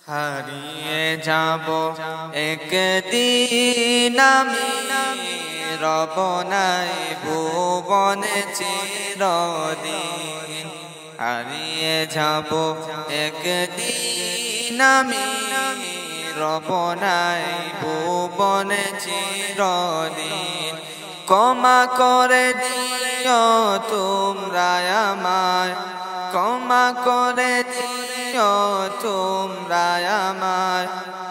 হারিয়ে যাব একদিন আমি রব নাই ভুবনে চিরদিন। হারিয়ে যাব একদিন আমি রব নাই ভুবনে চিরদিন। ক্ষমা করে দিও তোমরা আমায়, ক্ষমা করে দিও তোমরা আমায়,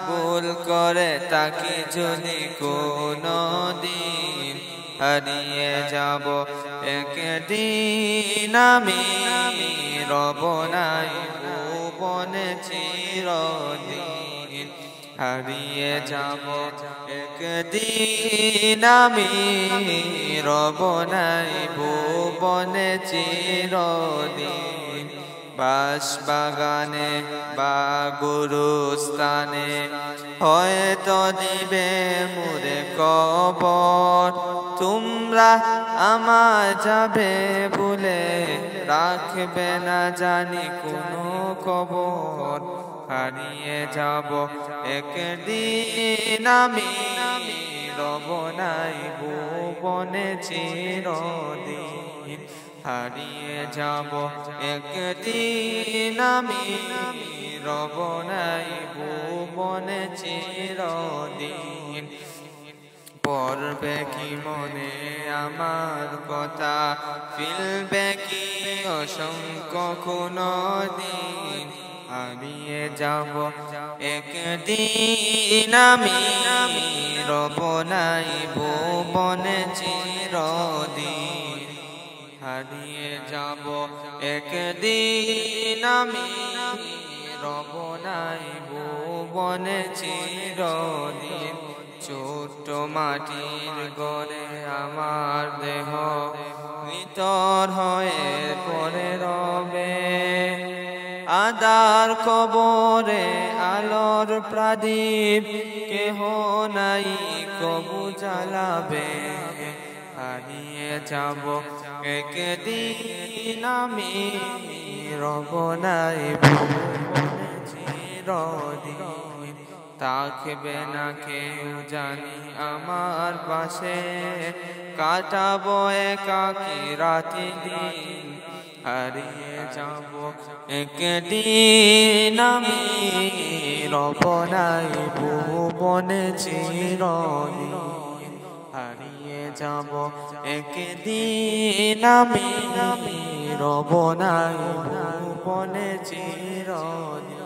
ভুল করে তাকে যদি কোনো দিন। হারিয়ে যাব একদিন আমি রব নাই ভুবনে চিরদিন। হারিয়ে যাব একদিন আমি রব নাই ভুবনে চিরদিন। বাঁশবাগানে বা গুরুস্থানে হয়তো দিবে মোরে কবর, তোমরা আমায় যাবে ভুলে রাখবে না জানি কোনো খবর। হারিয়ে যাব একদিন আমি রব নাই ভুবনে চিরদিন। হারিয়ে যাব একদিন আমি রব নাই ভুবনে চিরদিন। পড়বে কি মনে আমার কথা, ফিলবে কি অসংখ্য কোনো দিন। হারিয়ে যাব একদিন আমি রব নাই ভুবনে চিরদিন। হারিয়ে যাব একদিন আমি রব নাই ভুবনে চিরদিন। ছোট্ট মাটির গড়ে আমার দেহ ভিতর হয়ে পড়ে রবে, আদার কবরে আলোর প্রদীপ কেহ নাই কবু জ্বালাবে। হারিয়ে যাব একদিন আমি রব নাই ভুবনে চিরদিন। থাকবে না কেউ জানি আমার পাশে, কাটাবো একাকী রাতি দিন। হারিয়ে যাব একদিন আমি রব নাই ভুবনে চিরদিন। হারিয়ে যাব একদিন আমি রব নাই ভুবনে চিরদিন।